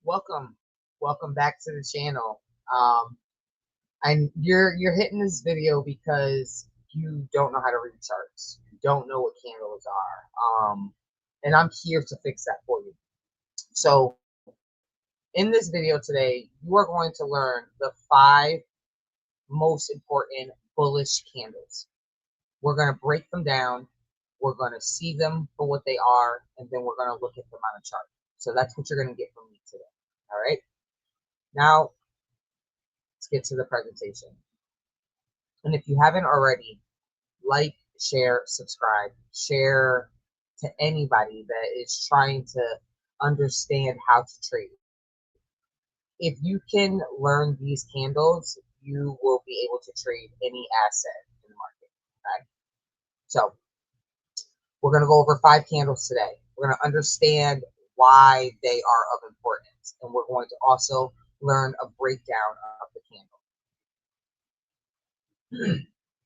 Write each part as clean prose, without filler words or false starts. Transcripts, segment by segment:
welcome, welcome back to the channel. And you're hitting this video because you don't know how to read charts. You don't know what candles are. And I'm here to fix that for you. So in this video today, you are going to learn the 5 most important bullish candles. We're going to break them down. We're going to see them for what they are, and then we're going to look at them on a chart. So that's what you're going to get from me today. All right. Now, let's get to the presentation. And if you haven't already, like, share, subscribe, share to anybody that is trying to understand how to trade. If you can learn these candles, you will be able to trade any asset in the market. Okay? So we're going to go over 5 candles today. We're going to understand why they are of importance. And we're going to also learn a breakdown of the candle.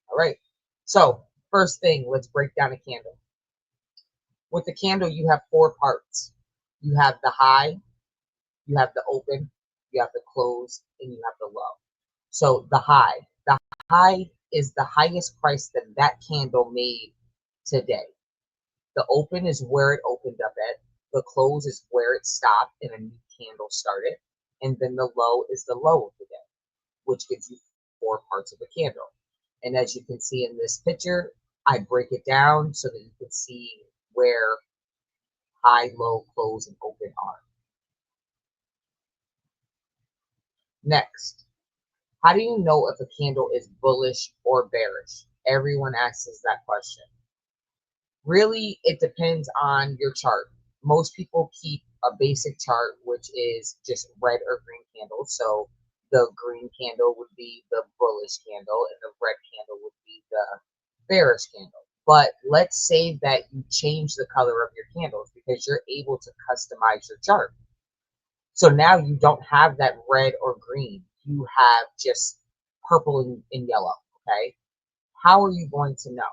All right. So first thing, let's break down a candle. With the candle, you have 4 parts. You have the high, you have the open, you have the close, and you have the low. So the high is the highest price that that candle made today. The open is where it opened up at. The close is where it stopped and a new candle started. And then the low is the low of the day, which gives you 4 parts of a candle. And as you can see in this picture, I break it down so that you can see where high, low, close, and open are. Next, how do you know if a candle is bullish or bearish? Everyone asks us that question. Really, it depends on your chart. Most people keep a basic chart, which is just red or green candles. So the green candle would be the bullish candle, and the red candle would be the bearish candle. But let's say that you change the color of your candles because you're able to customize your chart. So now you don't have that red or green. You have just purple and yellow, okay? How are you going to know?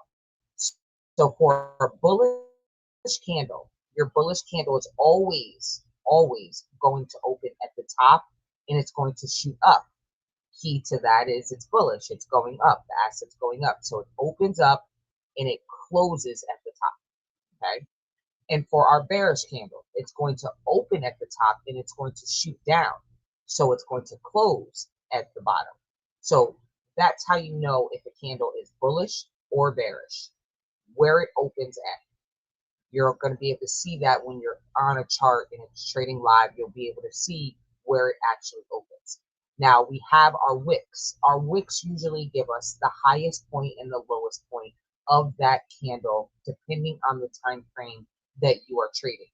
So for a bullish candle, your bullish candle is always going to open at the top and it's going to shoot up. Key to that is it's bullish. It's going up. The asset's going up. So it opens up and it closes at the top, okay? And for our bearish candle, it's going to open at the top and it's going to shoot down. So it's going to close at the bottom. So that's how you know if a candle is bullish or bearish, where it opens at. You're going to be able to see that when you're on a chart and it's trading live. You'll be able to see where it actually opens. Now we have our wicks. Our wicks usually give us the highest point and the lowest point of that candle, depending on the time frame that you are trading.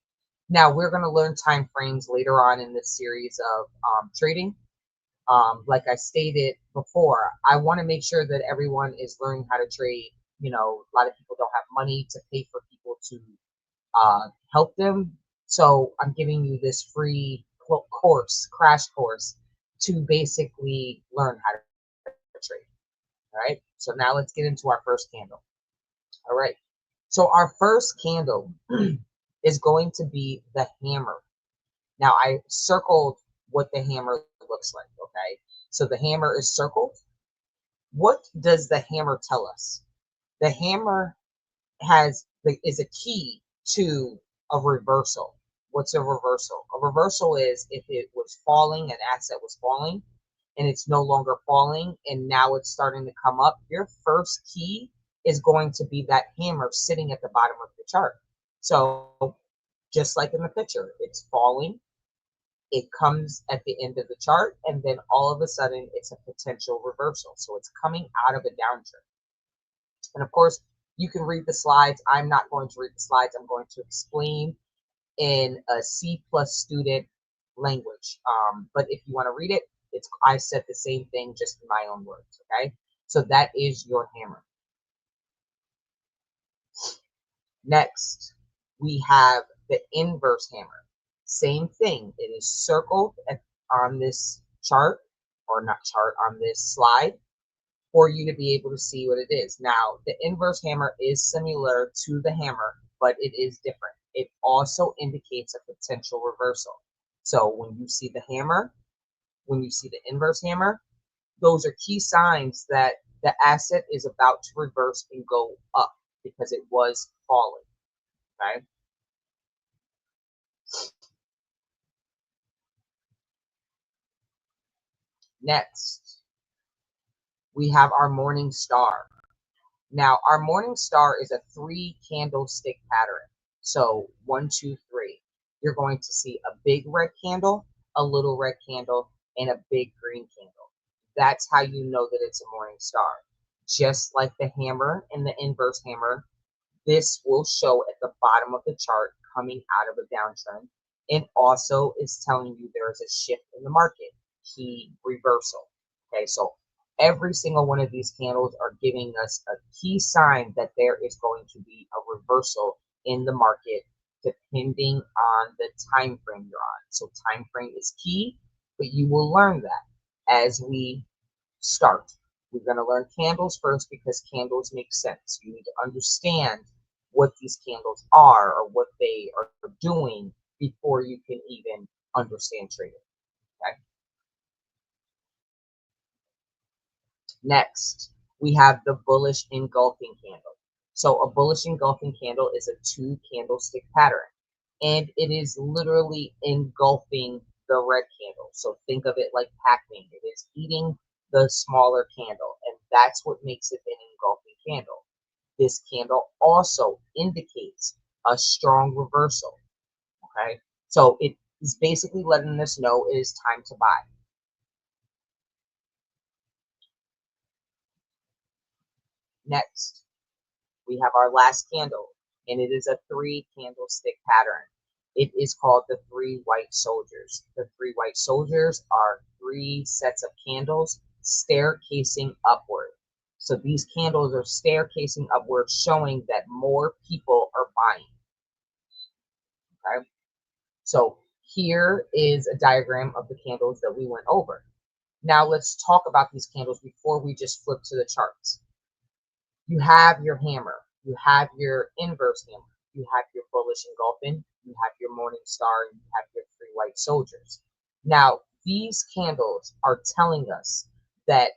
Now we're going to learn time frames later on in this series of trading. Like I stated before, I want to make sure that everyone is learning how to trade. You know, a lot of people don't have money to pay for people to help them. So I'm giving you this free crash course to basically learn how to trade. All right. So now let's get into our first candle. All right. So our first candle is going to be the hammer. Now I circled what the hammer looks like. Okay. So the hammer is circled. What does the hammer tell us? The hammer is a key to a reversal. What's a reversal? A reversal is if it was falling, an asset was falling, and it's no longer falling, and now it's starting to come up. Your first key is going to be that hammer sitting at the bottom of the chart. So just like in the picture, it's falling, it comes at the end of the chart, and then all of a sudden it's a potential reversal. So it's coming out of a downtrend. And of course, you can read the slides. I'm not going to read the slides. I'm going to explain in a C+ student language. But if you want to read it, I said the same thing, just in my own words, okay? So that is your hammer. Next, we have the inverse hammer. Same thing. It is circled on this chart, or not chart, on this slide, for you to be able to see what it is. Now, the inverse hammer is similar to the hammer, but it is different. It also indicates a potential reversal. So when you see the hammer, when you see the inverse hammer, those are key signs that the asset is about to reverse and go up because it was falling. Okay. Next, we have our morning star. Now, our morning star is a 3 candlestick pattern. So 1, 2, 3. You're going to see a big red candle, a little red candle, and a big green candle. That's how you know that it's a morning star. Just like the hammer and the inverse hammer, this will show at the bottom of the chart coming out of a downtrend, and also is telling you there is a shift in the market, key reversal. Okay, so every single one of these candles are giving us a key sign that there is going to be a reversal in the market depending on the time frame you're on. So time frame is key, but you will learn that as we start. We're going to learn candles first because candles make sense. You need to understand what these candles are or what they are doing before you can even understand trading. Okay. Next, we have the bullish engulfing candle. So a bullish engulfing candle is a 2 candlestick pattern, and it is literally engulfing the red candle. So think of it like Pac-Man. It is eating the smaller candle, and that's what makes it an engulfing candle. This candle also indicates a strong reversal. Okay, so it is basically letting us know it is time to buy. Next, we have our last candle, and it is a 3 candlestick pattern. It is called the 3 white soldiers. The 3 white soldiers are 3 sets of candles staircasing upward. So these candles are staircasing upward, showing that more people are buying. Okay. So here is a diagram of the candles that we went over. Now let's talk about these candles before we just flip to the charts. You have your hammer, you have your inverse hammer, you have your bullish engulfing, you have your morning star, and you have your 3 white soldiers. Now, these candles are telling us that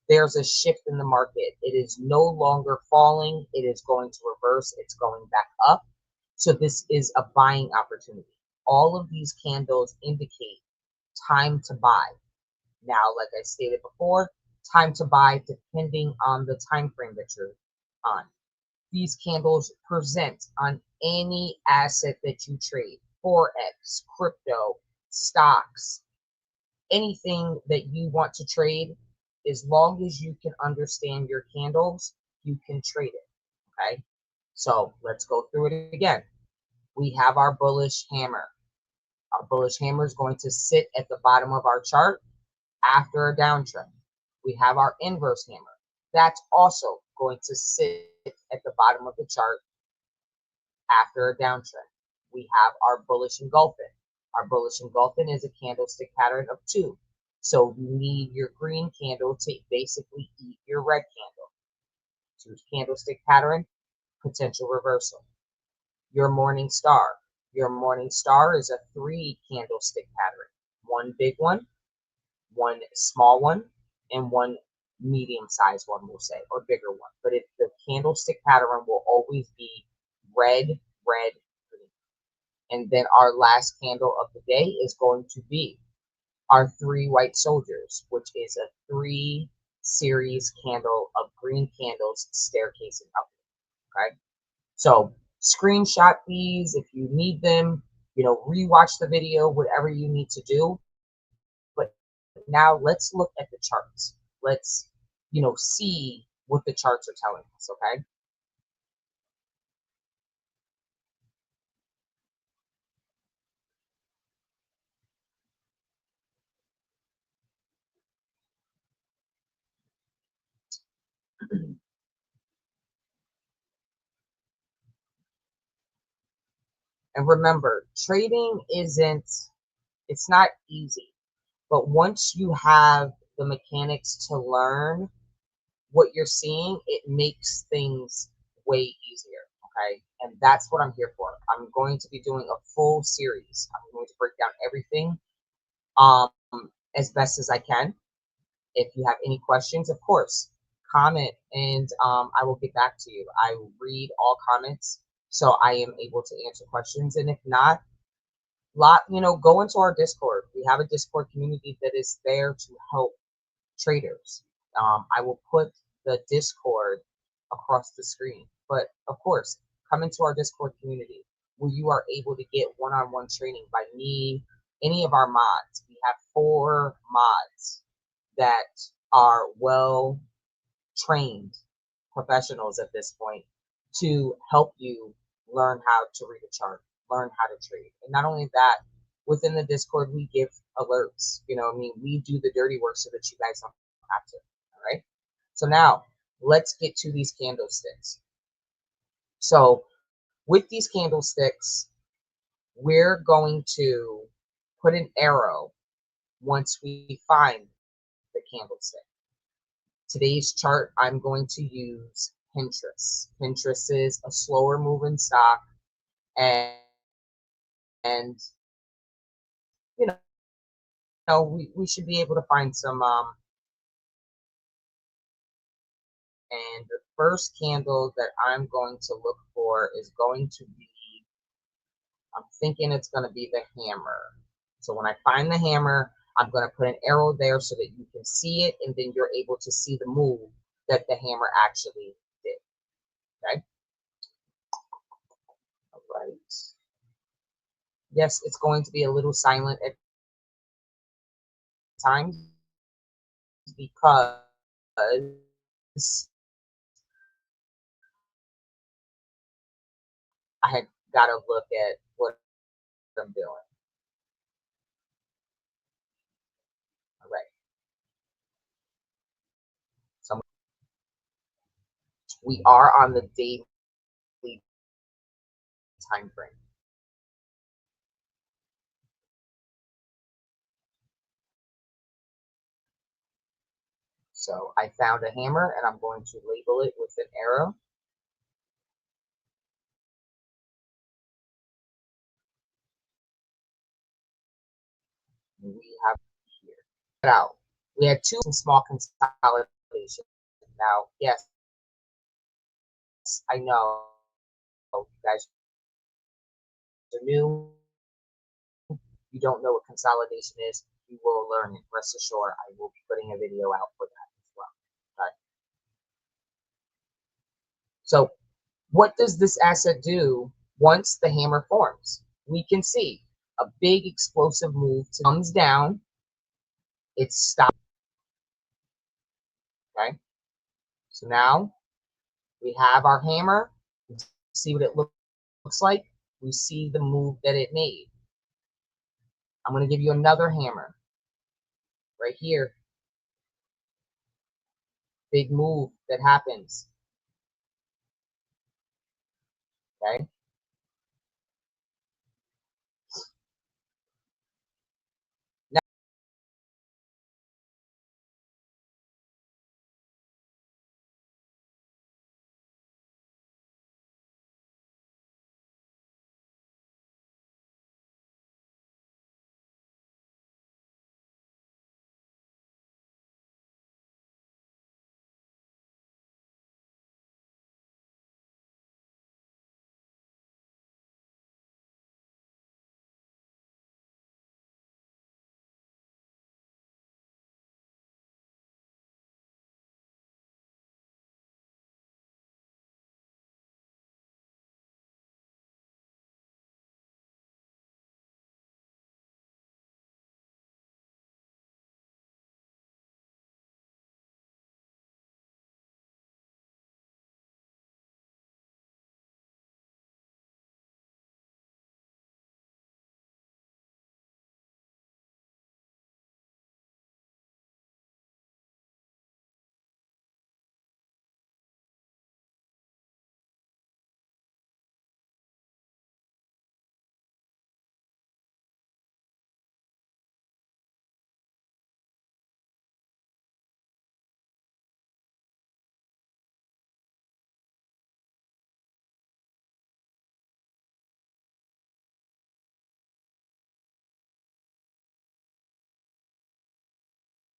there's a shift in the market. It is no longer falling, it is going to reverse, it's going back up. So this is a buying opportunity. All of these candles indicate time to buy. Now, like I stated before, time to buy depending on the time frame that you're on. These candles present on any asset that you trade, forex, crypto, stocks, anything that you want to trade. As long as you can understand your candles, you can trade it. Okay, so let's go through it again. We have our bullish hammer. Our bullish hammer is going to sit at the bottom of our chart after a downtrend. We have our inverse hammer. That's also going to sit at the bottom of the chart after a downtrend. We have our bullish engulfing. Our bullish engulfing is a candlestick pattern of 2. So you need your green candle to basically eat your red candle. 2 candlestick pattern, potential reversal. Your morning star. Your morning star is a 3 candlestick pattern. One big one small one, and one medium-sized one, we'll say, or bigger one. But the candlestick pattern will always be red, red, green. And then our last candle of the day is going to be our 3 white soldiers, which is a 3 series candle of green candles staircasing up. Okay, so screenshot these if you need them. Rewatch the video, whatever you need to do. But now let's look at the charts. Let's, see what the charts are telling us, okay? And remember, trading it's not easy. But once you have the mechanics to learn what you're seeing, it makes things way easier. Okay, and that's what I'm here for. I'm going to be doing a full series. I'm going to break down everything um, as best as I can. If you have any questions, of course, comment and I will get back to you. I read all comments so I am able to answer questions. And if not, go into our Discord. We have a Discord community that is there to help traders. I will put the Discord across the screen. But of course, come into our Discord community where you are able to get one-on-one training by me, any of our mods. We have 4 mods that are well trained professionals at this point to help you learn how to read a chart, learn how to trade. And not only that, within the Discord, we give alerts. We do the dirty work so that you guys don't have to. All right. So now let's get to these candlesticks. So with these candlesticks, we're going to put an arrow once we find the candlestick. Today's chart, I'm going to use Pinterest. Pinterest is a slower moving stock, and we should be able to find some. And the first candle that I'm going to look for is going to be. I'm thinking it's going to be the hammer. So when I find the hammer, I'm going to put an arrow there so that you can see it, and then you're able to see the move that the hammer actually did. Okay. All right. Yes, it's going to be a little silent at times because I had got to look at what I'm doing. All right. So we are on the daily time frame. So I found a hammer and I'm going to label it with an arrow. We have here. Out. We had 2 small consolidations. Now, yes, I know you guys are new. You don't know what consolidation is. You will learn it. Rest assured, I will be putting a video out for that as well. Okay. So what does this asset do once the hammer forms? We can see a big explosive move comes down. It's stopped. Okay. So now we have our hammer. We see what it looks like. We see the move that it made. I'm going to give you another hammer right here. Big move that happens. Okay.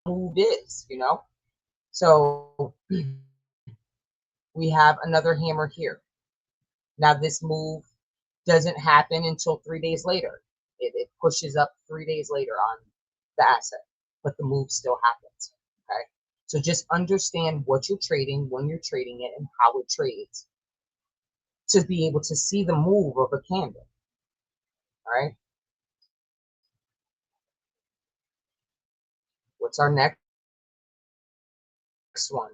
move is, you know? So we have another hammer here. Now this move doesn't happen until 3 days later. It pushes up 3 days later on the asset, but the move still happens. Okay. So just understand what you're trading, when you're trading it, and how it trades to be able to see the move of a candle. All right. What's our next one?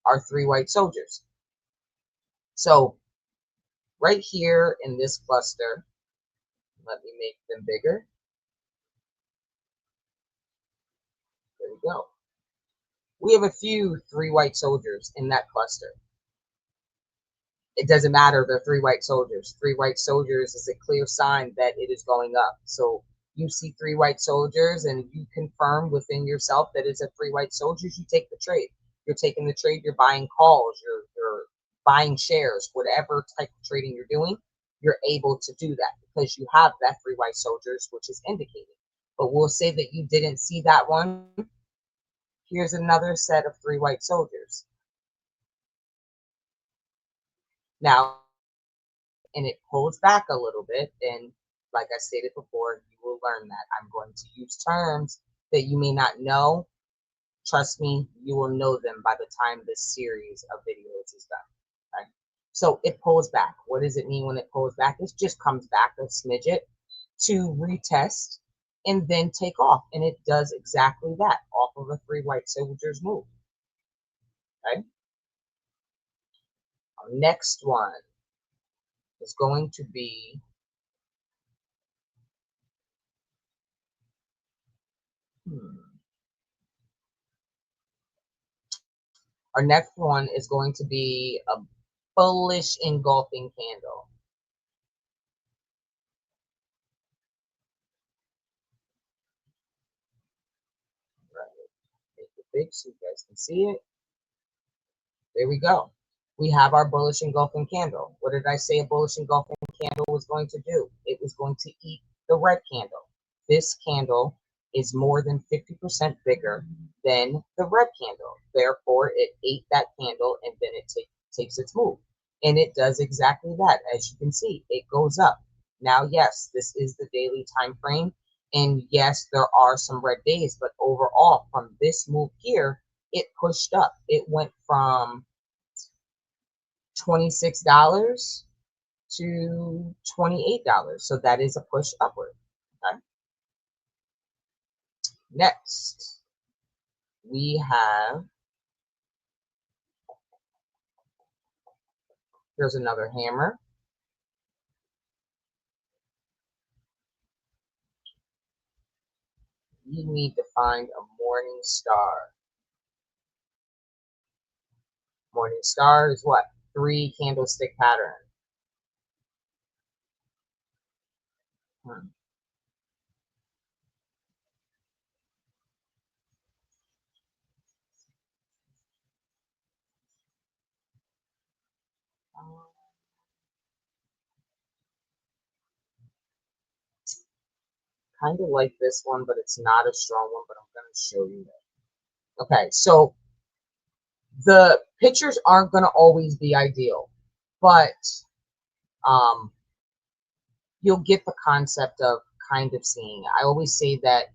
Our three white soldiers. So right here in this cluster, let me make them bigger. There we go. We have a few three white soldiers in that cluster. It doesn't matter, they're three white soldiers. Three white soldiers is a clear sign that it is going up. So you see three white soldiers and you confirm within yourself that it's a three white soldiers, you take the trade. You're taking the trade, you're buying calls, you're buying shares, whatever type of trading you're doing, you're able to do that because you have that three white soldiers, which is indicated. But we'll say that you didn't see that one. Here's another set of three white soldiers. Now, and it pulls back a little bit, and like I stated before, you will learn that. I'm going to use terms that you may not know. Trust me, you will know them by the time this series of videos is done. Okay? So it pulls back. What does it mean when it pulls back? It just comes back a smidget to retest and then take off. And it does exactly that off of a three white soldiers move. Okay? Our next one is going to be our next one is going to be a bullish engulfing candle. Right. Make it big so you guys can see it. There we go. We have our bullish engulfing candle. What did I say a bullish engulfing candle was going to do? It was going to eat the red candle. This candle is more than 50% bigger than the red candle. Therefore, it ate that candle and then it takes its move. And it does exactly that. As you can see, it goes up. Now, yes, this is the daily time frame. And yes, there are some red days, but overall, from this move here, it pushed up. It went from $26 to $28. So that is a push upward. Okay. Next, we have, here's another hammer. You need to find a morning star. Morning star is what? Three candlestick pattern. Hmm. Kind of like this one, but it's not a strong one, but I'm going to show you that. Okay, so the pictures aren't going to always be ideal, but um, you'll get the concept of kind of seeing. I always say that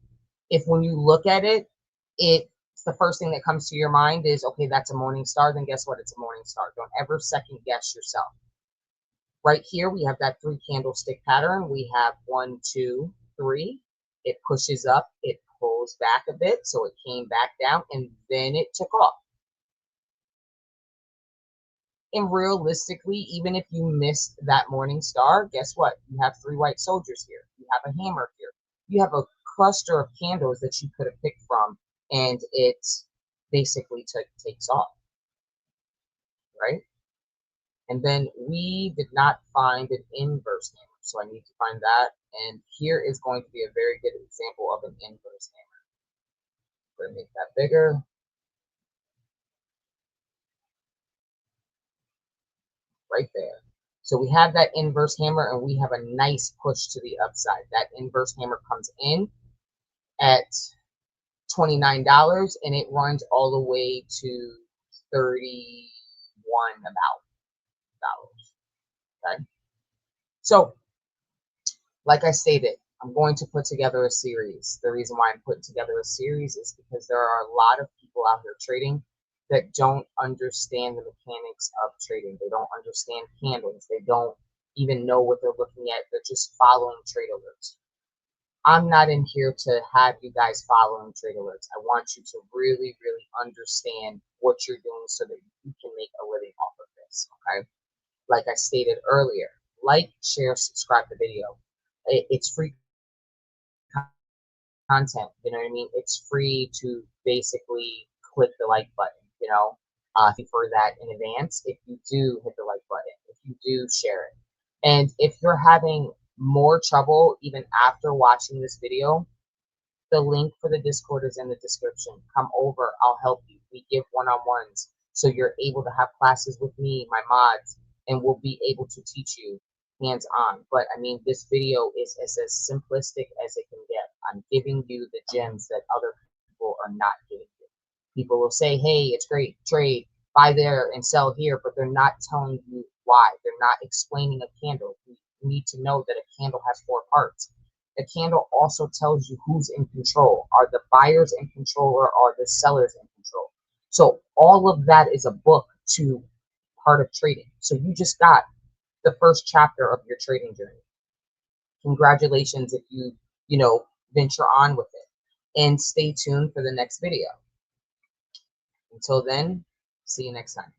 if when you look at it, it's the first thing that comes to your mind is, okay, that's a morning star, then guess what? It's a morning star. Don't ever second guess yourself. Right here, we have that three candlestick pattern. We have 1, 2, 3. It pushes up, it pulls back a bit, so it came back down, and then it took off. And realistically, even if you missed that morning star, guess what? You have three white soldiers here. You have a hammer here. You have a cluster of candles that you could have picked from, and it basically takes off, right? And then we did not find an inverse hammer, so I need to find that. And here is going to be a very good example of an inverse hammer. We're going to make that bigger. Right there. So we have that inverse hammer and we have a nice push to the upside. That inverse hammer comes in at $29 and it runs all the way to 31 about dollars. Okay. So like I stated, I'm going to put together a series. The reason why I'm putting together a series is because there are a lot of people out here trading that don't understand the mechanics of trading. They don't understand candles. They don't even know what they're looking at. They're just following trade alerts. I'm not in here to have you guys following trade alerts. I want you to really, really understand what you're doing so that you can make a living off of this. Okay. Like I stated earlier, like, share, subscribe to the video. It's free content. You know what I mean? It's free to basically click the like button. For that in advance. If you do hit the like button, if you do share it, and if you're having more trouble even after watching this video, the link for the Discord is in the description. Come over, I'll help you. We give one-on-ones, so you're able to have classes with me, my mods, and we'll be able to teach you hands-on. But I mean, this video is as simplistic as it can get. I'm giving you the gems that other people are not giving you. People will say, hey, it's great, trade, buy there and sell here, but they're not telling you why. They're not explaining a candle. You need to know that a candle has 4 parts. The candle also tells you who's in control. Are the buyers in control or are the sellers in control? So all of that is a book to part of trading. So you just got the first chapter of your trading journey. Congratulations if you venture on with it. And stay tuned for the next video. Until then, see you next time.